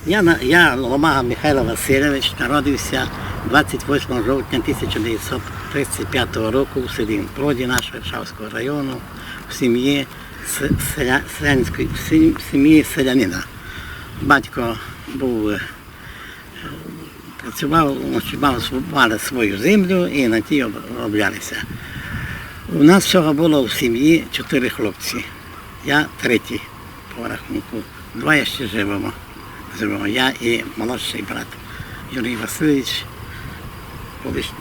Я Ломага Михайло Васильович, народився 28 жовтня 1935 року в селі Проді нашого Шавського району, в сім'ї селянина. Батько працював, мали свою землю і на тій облялися. У нас всього було в сім'ї 4 хлопці. Я третій по рахунку. 2 ще живемо. Я і молодший брат Юрій Васильович,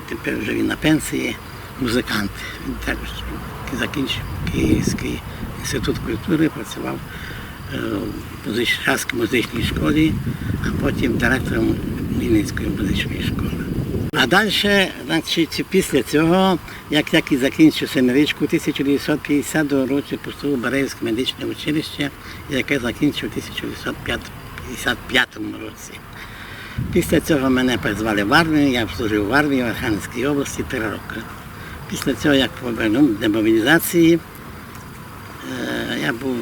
тепер вже він на пенсії, музикант. Він також закінчив Київський інститут культури, працював в Шавській музичній школі, а потім директором Вінницької музичної школи. А далі, значить, після цього, як я закінчив семирічку, 1950 року поступив у Березівське медичне училище, яке закінчив у 1955 році. Після цього мене призвали в армію, я служив в армії в Архангельській області 3 роки. Після цього, як повернув до мобілізації, я був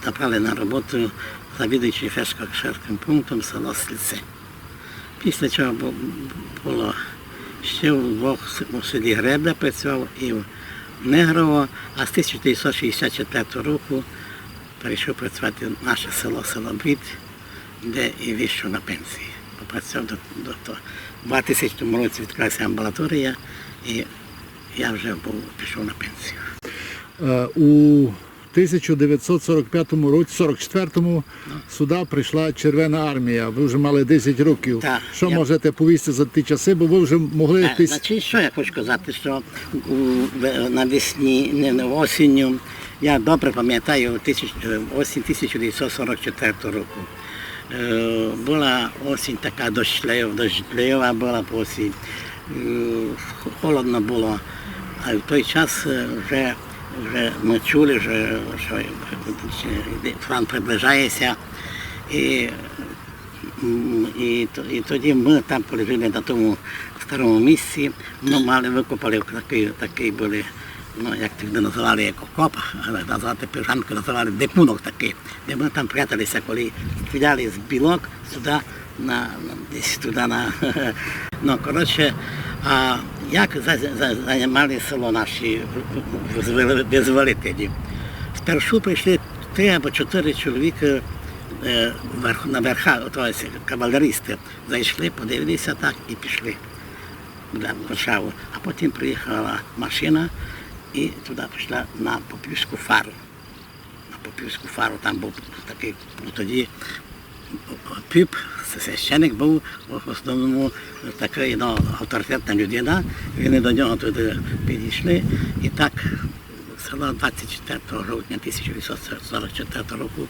направлений на роботу завідуючим фельдшерським пунктом село Сільце. Після чого було ще у селі Гребля, працював і в Негрово, а з 1964 року перейшов працювати в наше село Брід, де і вийшов на пенсії. Попрацював до того. У 2000 році відкрилася амбулаторія, і я вже пішов на пенсію. У 1945 році, 44-му, сюди прийшла Червона армія. Ви вже мали 10 років. Так, що можете повісти за ті часи, бо ви вже могли... Значить, що я хочу сказати, що навесні, осінню, я добре пам'ятаю осінь 1944 року. Була осінь така дощлива була осінь, холодно було, а в той час вже ми чули, що фронт приближається, і тоді ми там полежали на тому старому місці, викопали такий були, як тоді називали, як окоп, але називати пижанку називали депунок такий, де ми там пряталися, коли стріляли з білок сюди, десь туди коротше, а як займали село наші визволителі? Спершу прийшли 3 або 4 чоловіки на верхах, тобто кавалеристи, зайшли, подивилися так і пішли в Варшаву. А потім приїхала машина і туди пішла на Попівську фару. На Попівську фару там був такий, тоді Піп, священик був в основному такий авторитетна людина. Вони до нього туди підійшли. І так, село 24 жовтня 1944 року,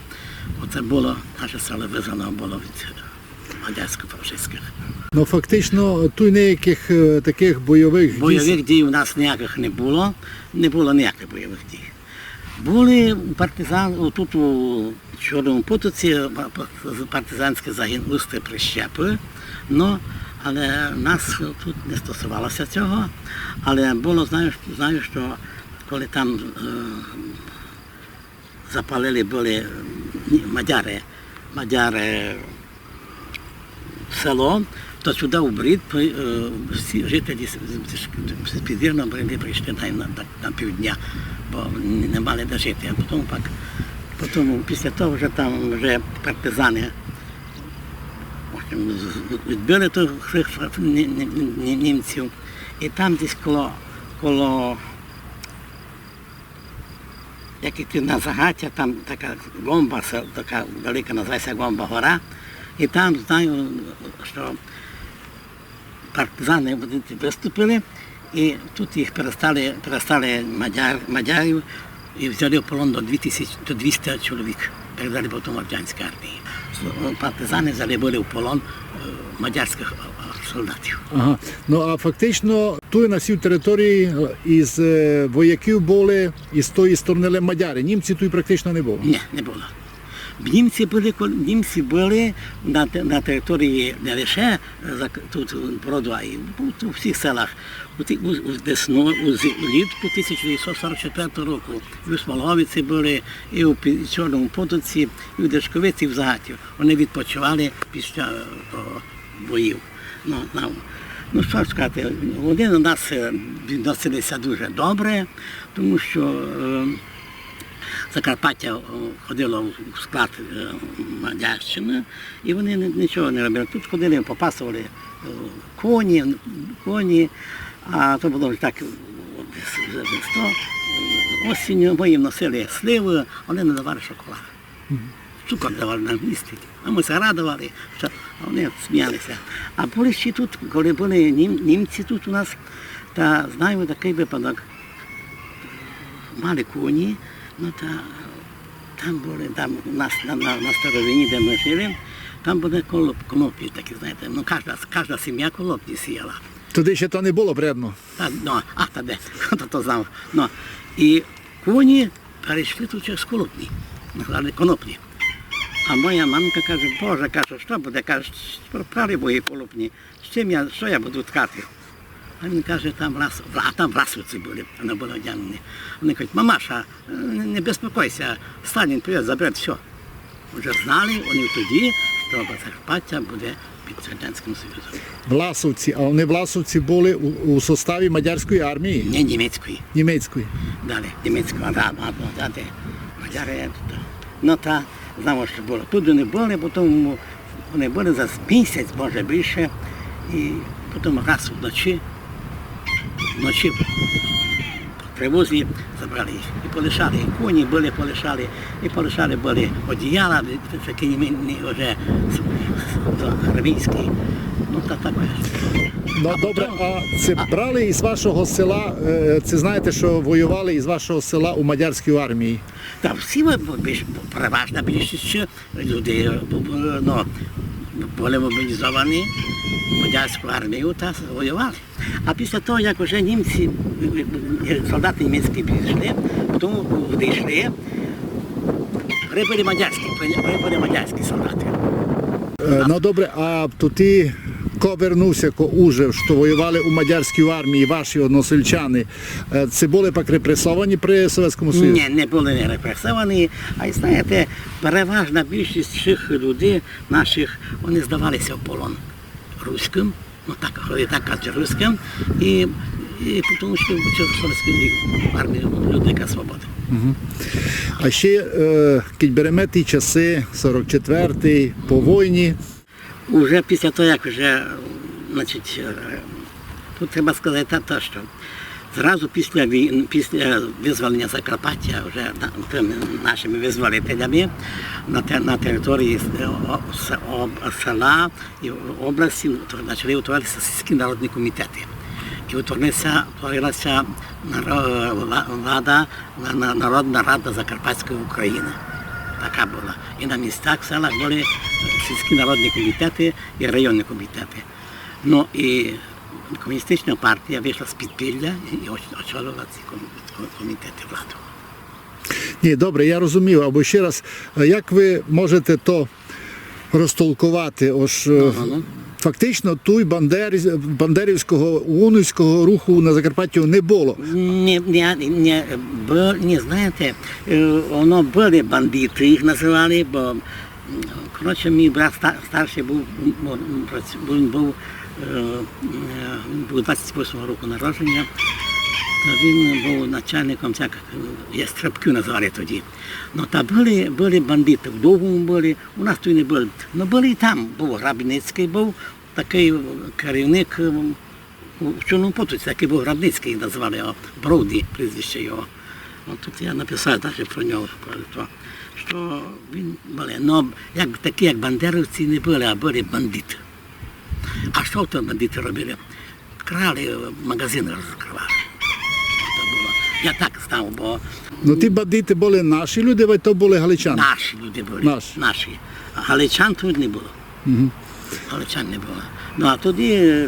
оце було, наше село визнано було від радянсько-фашистських. Ну фактично, тут ніяких таких бойових дій у нас ніяких не було ніяких бойових дій. Були партизани, тут у Чорному Потоці партизанський загін Усти Прищепи, але нас тут не стосувалося цього. Але було, знаю, що коли там запалили мадяри село, то сюди у Брід всі жителі з Підвірного Бриди прийшли на півдня, бо не мали де жити. А потім після того вже партизани відбили тих німців. І там десь коло як іти на Загаття, там така Гомба, така велика, називається Гомба гора. І там знаю, що партизани виступили, і тут їх перестали мадярів і взяли в полон до 200 чоловік, передали потім радянській армії. Партизани взяли були в полон мадярських солдатів. Ага. Ну а фактично тут на всій території із вояків були із тої сторони мадяри. Німці тут практично не було. Ні, не було. Німці були на території не лише тут Броду, а й у всіх селах. Влітку 1944 року. І у Смолговиці були, і у Чорному Потоці, і у Дешковиці, і в Загаті. Вони відпочивали після боїв. Ну, що сказати, вони до нас відносилися дуже добре, тому що Закарпаття ходило в склад Мадярщини, і вони нічого не робили. Тут ходили, попасували коні, а то було так осінню, ми їм носили сливи, вони не давали шоколад. Цукор давали нам їсти. А ми зарадували, а вони сміялися. А були ще тут, коли були німці тут у нас, та знаю такий випадок. Мали коні, там були, у нас на старовині, де ми жили, там були коноплі такі, знаєте, кожна сім'я коноплі сіяла. Туди ще то не було брядно. Та де, хто знав. І коні перейшли тут через коноплі. А моя мамка каже, Боже, каже, що буде? Каже, пропали мої колопні, що я буду ткати? А він каже, там власовці були, вони були одягнені. Вони кажуть, мамаша, не безпокойся, Сталін прийде, забере все. Вже знали вони тоді, що Закарпаття буде під Радянським Союзом. Власовці, а вони власовці були у составі Мадярської армії? Не, німецької. Німецької. Далі, німецької, Мадяри. Знаємо, що було. Тут вони були, потім вони були за місяць, може більше, і потім раз вночі по тривозі забрали їх. І полишали, і коні були, полишали були одіяла, такі вже армійські. Так. Ну, добре, а це брали із вашого села, це знаєте, що воювали із вашого села у Мадярській армії? Так, всі переважна більшість людей були мобілізовані в Мадярську армію та воювали. А після того, як вже німці, солдати німецькі підійшли, потім вийшли, прибули мадярські солдати. Ну добре, а тоді ко вернувся, ко ужив, що воювали у Мадярській армії, ваші односельчани, це були пак репресовані при Совєтському Союзі? Ні, не були не репресовані, а й знаєте, переважна більшість цих людей наших, вони здавалися в полон руським, так кажуть, руським, і тому що в Совєтській армії людика свобода. А ще, коли беремо ті часи, 44-й, по війні. Уже після того, як вже, тут треба сказати те, що зразу після визволення Закарпаття, вже нашими визволителями на території села і області почали утворитися сільські народні комітети. І утворилася Народна Рада Закарпатської України. Така була. І на містах, в селах були сільські народні комітети і районні комітети. Ну і комуністична партія вийшла з підпілля і очолила ці комітети владу. Ні, добре, я розумів. Або ще раз, як ви можете то розтолкувати? Фактично, той бандерівського, унівського руху на Закарпатті не було. Не знаєте, воно були бандити, їх називали, бо, коротше, мій брат старший був 28-го року народження, то він був начальником, Стрибків називали тоді. Ну, та були бандити, в Довгому були, у нас тут не були. Ну, були і там, був Грабницький, був такий керівник в Чорному Потоці, такий був Грабницький, назвали його, Броуді, прізвище його. Тут я написав навіть про нього, що він були. Ну, такі, як бандерівці не були, а були бандити. А що то бандити робили? Крали, магазини розкривали. Я так знав, бо... Ну ті бандити були наші люди, а то були галичани? Наші люди були, наші. А галичан тут не було. Галичан не було. Ну а тоді,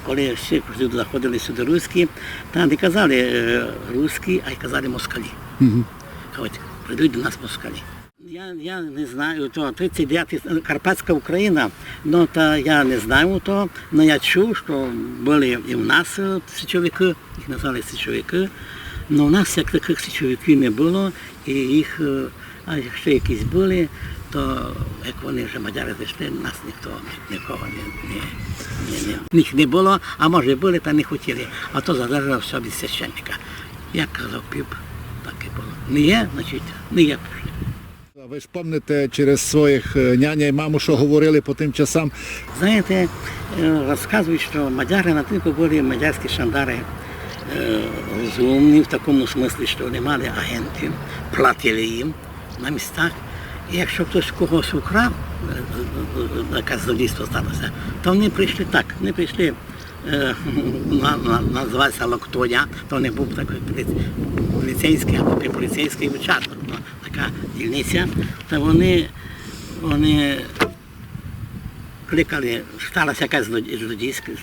коли ще заходили сюди руські, там не казали руські, а й казали москалі. Кажуть, прийдуть до нас москалі. Я не знаю, то 39-й Карпатська Україна, ну та я не знаю того, але я чув, що були і в нас січовики, їх назвали січовики, але у нас як таких січовиків не було, і їх, а якщо якісь були, то як вони вже мадяри зайшли, нас нікого їх не було, а може були, та не хотіли, а то задержав собі священника. Як казав Піп, так і було. Не є, значить, не є. Ви ж пам'ятаєте через своїх няня і маму, що говорили по тим часам. Знаєте, розказують, що мадяри на тільки були мадярські шандари розумні в такому смислі, що вони мали агентів, платили їм на містах. І якщо хтось когось украв, якесь злодійство сталося, то вони прийшли так, вони прийшли, називався Локтоня, то не був такий поліцейський або поліцейський участок, така дільниця, то вони кликали, сталося якесь злодійство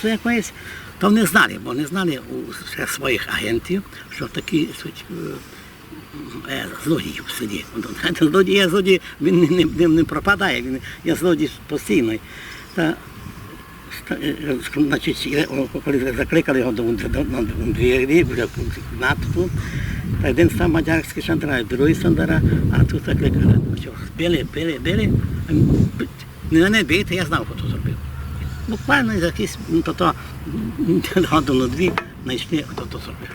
якесь, то вони знали, бо вони знали у своїх агентів, що такі злодій в селі. Злодій, він не пропадає, він є злодій постійний. Значить, коли закликали його до двері, в кімнату, та один став мадярський шандара, другий шандара, а тут закликали. Били. Не бийте, я знав, хто зробив. Буквально якісь, годину-дві знайшли, хто то зробив.